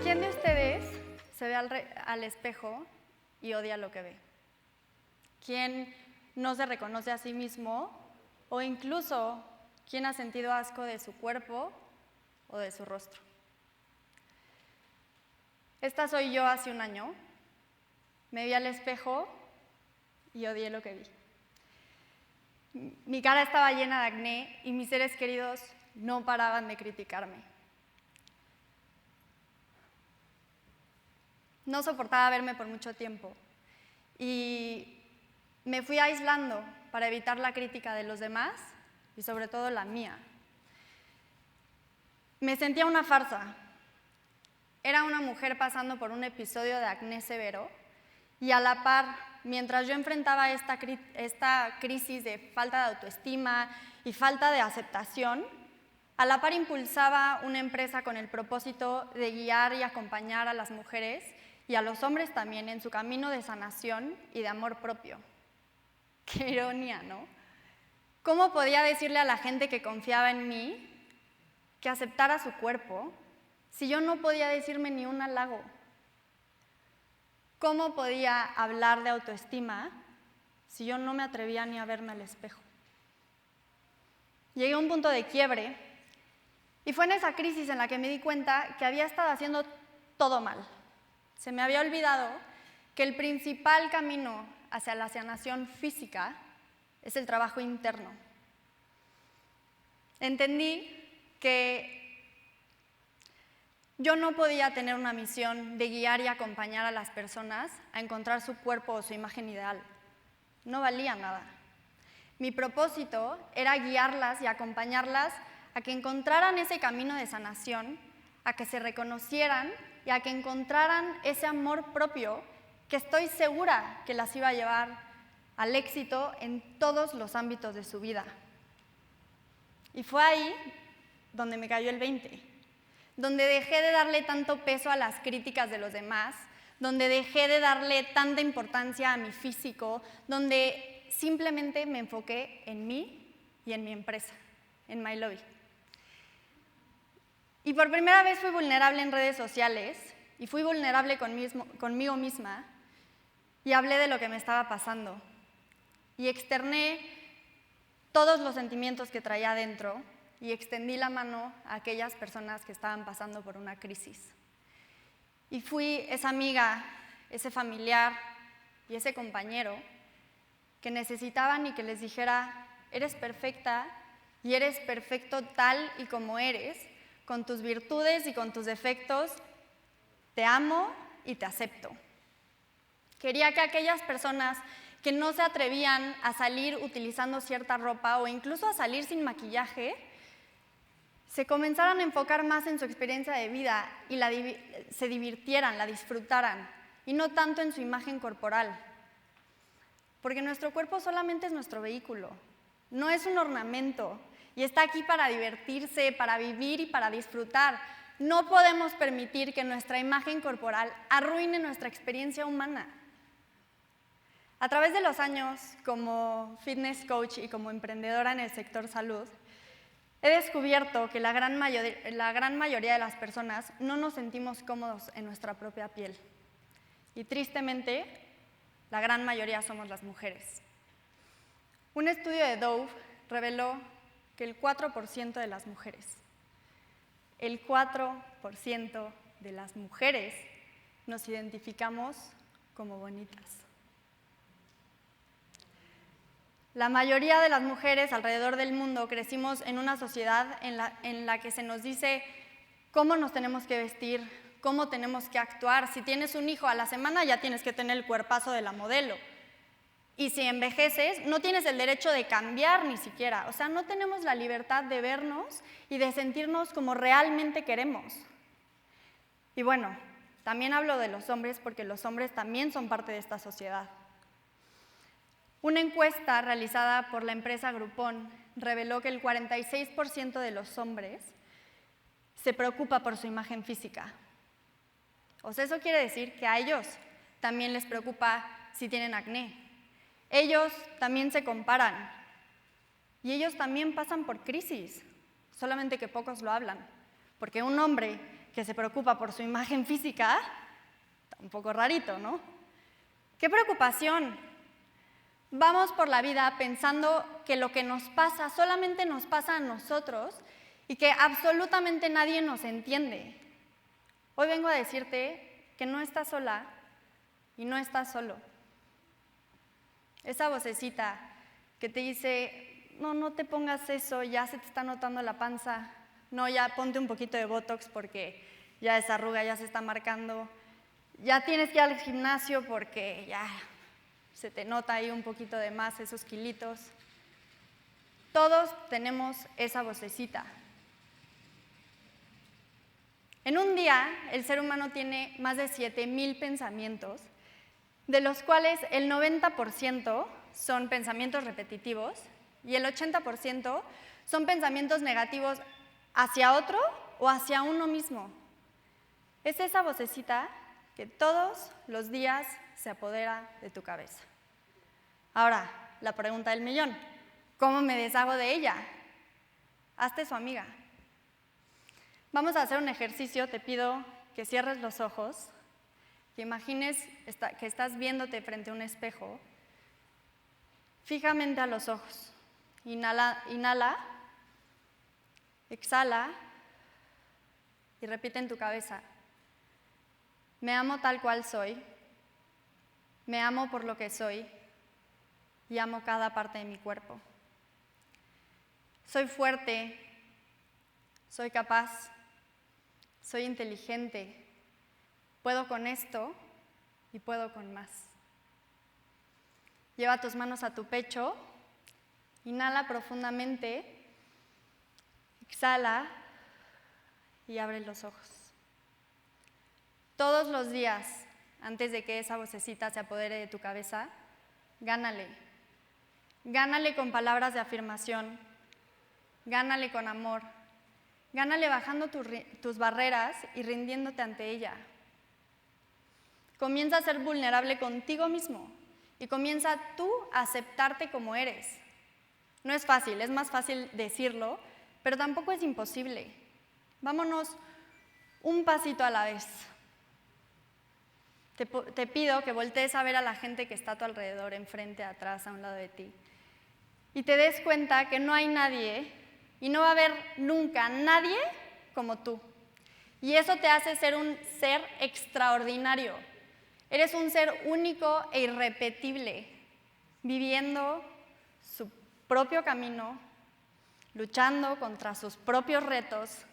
¿Quién de ustedes se ve al espejo y odia lo que ve? ¿Quién no se reconoce a sí mismo? O incluso, ¿quién ha sentido asco de su cuerpo o de su rostro? Esta soy yo hace un año. Me vi al espejo y odié lo que vi. Mi cara estaba llena de acné y mis seres queridos no paraban de criticarme. No soportaba verme por mucho tiempo y me fui aislando para evitar la crítica de los demás y sobre todo la mía. Me sentía una farsa. Era una mujer pasando por un episodio de acné severo y a la par, mientras yo enfrentaba esta crisis de falta de autoestima y falta de aceptación, a la par impulsaba una empresa con el propósito de guiar y acompañar a las mujeres y a los hombres también en su camino de sanación y de amor propio. Qué ironía, ¿no? ¿Cómo podía decirle a la gente que confiaba en mí que aceptara su cuerpo si yo no podía decirme ni un halago? ¿Cómo podía hablar de autoestima si yo no me atrevía ni a verme al espejo? Llegué a un punto de quiebre y fue en esa crisis en la que me di cuenta que había estado haciendo todo mal. Se me había olvidado que el principal camino hacia la sanación física es el trabajo interno. Entendí que yo no podía tener una misión de guiar y acompañar a las personas a encontrar su cuerpo o su imagen ideal. No valía nada. Mi propósito era guiarlas y acompañarlas a que encontraran ese camino de sanación, a que se reconocieran y a que encontraran ese amor propio que estoy segura que las iba a llevar al éxito en todos los ámbitos de su vida. Y fue ahí donde me cayó el 20, donde dejé de darle tanto peso a las críticas de los demás, donde dejé de darle tanta importancia a mi físico, donde simplemente me enfoqué en mí y en mi empresa, en MyLovey. Y por primera vez fui vulnerable en redes sociales y fui vulnerable conmigo misma y hablé de lo que me estaba pasando y externé todos los sentimientos que traía adentro y extendí la mano a aquellas personas que estaban pasando por una crisis. Y fui esa amiga, ese familiar y ese compañero que necesitaban y que les dijera: eres perfecta y eres perfecto tal y como eres, con tus virtudes y con tus defectos, te amo y te acepto. Quería que aquellas personas que no se atrevían a salir utilizando cierta ropa o incluso a salir sin maquillaje, se comenzaran a enfocar más en su experiencia de vida y se divirtieran, la disfrutaran, y no tanto en su imagen corporal. Porque nuestro cuerpo solamente es nuestro vehículo, no es un ornamento, y está aquí para divertirse, para vivir y para disfrutar. No podemos permitir que nuestra imagen corporal arruine nuestra experiencia humana. A través de los años, como fitness coach y como emprendedora en el sector salud, he descubierto que la gran mayoría de las personas no nos sentimos cómodos en nuestra propia piel. Y tristemente, la gran mayoría somos las mujeres. Un estudio de Dove reveló que el 4% de las mujeres, el 4% de las mujeres nos identificamos como bonitas. La mayoría de las mujeres alrededor del mundo crecimos en una sociedad en la que se nos dice cómo nos tenemos que vestir, cómo tenemos que actuar. Si tienes un hijo a la semana ya tienes que tener el cuerpazo de la modelo. Y si envejeces, no tienes el derecho de cambiar ni siquiera. O sea, no tenemos la libertad de vernos y de sentirnos como realmente queremos. Y bueno, también hablo de los hombres porque los hombres también son parte de esta sociedad. Una encuesta realizada por la empresa Groupon reveló que el 46% de los hombres se preocupa por su imagen física. O sea, eso quiere decir que a ellos también les preocupa si tienen acné. Ellos también se comparan. Y ellos también pasan por crisis, solamente que pocos lo hablan. Porque un hombre que se preocupa por su imagen física, está un poco rarito, ¿no? ¡Qué preocupación! Vamos por la vida pensando que lo que nos pasa solamente nos pasa a nosotros y que absolutamente nadie nos entiende. Hoy vengo a decirte que no estás sola y no estás solo. Esa vocecita que te dice, no te pongas eso, ya se te está notando la panza, no, ya ponte un poquito de Botox porque ya esa arruga ya se está marcando, ya tienes que ir al gimnasio porque ya se te nota ahí un poquito de más esos kilitos. Todos tenemos esa vocecita. En un día, el ser humano tiene más de 7,000 pensamientos, de los cuales el 90% son pensamientos repetitivos y el 80% son pensamientos negativos hacia otro o hacia uno mismo. Es esa vocecita que todos los días se apodera de tu cabeza. Ahora, la pregunta del millón, ¿cómo me deshago de ella? Hazte su amiga. Vamos a hacer un ejercicio, te pido que cierres los ojos, que imagines que estás viéndote frente a un espejo, fijamente a los ojos. Inhala, exhala y repite en tu cabeza. Me amo tal cual soy, me amo por lo que soy y amo cada parte de mi cuerpo. Soy fuerte, soy capaz, soy inteligente, puedo con esto y puedo con más. Lleva tus manos a tu pecho, inhala profundamente, exhala y abre los ojos. Todos los días, antes de que esa vocecita se apodere de tu cabeza, gánale. Gánale con palabras de afirmación, gánale con amor, gánale bajando tus barreras y rindiéndote ante ella. Comienza a ser vulnerable contigo mismo y comienza tú a aceptarte como eres. No es fácil, es más fácil decirlo, pero tampoco es imposible. Vámonos un pasito a la vez. Te pido que voltees a ver a la gente que está a tu alrededor, enfrente, atrás, a un lado de ti. Y te des cuenta que no hay nadie y no va a haber nunca nadie como tú. Y eso te hace ser un ser extraordinario. Eres un ser único e irrepetible, viviendo su propio camino, luchando contra sus propios retos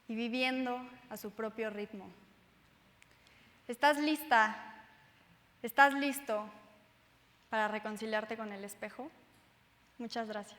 y viviendo a su propio ritmo. ¿Estás lista? ¿Estás listo para reconciliarte con el espejo? Muchas gracias.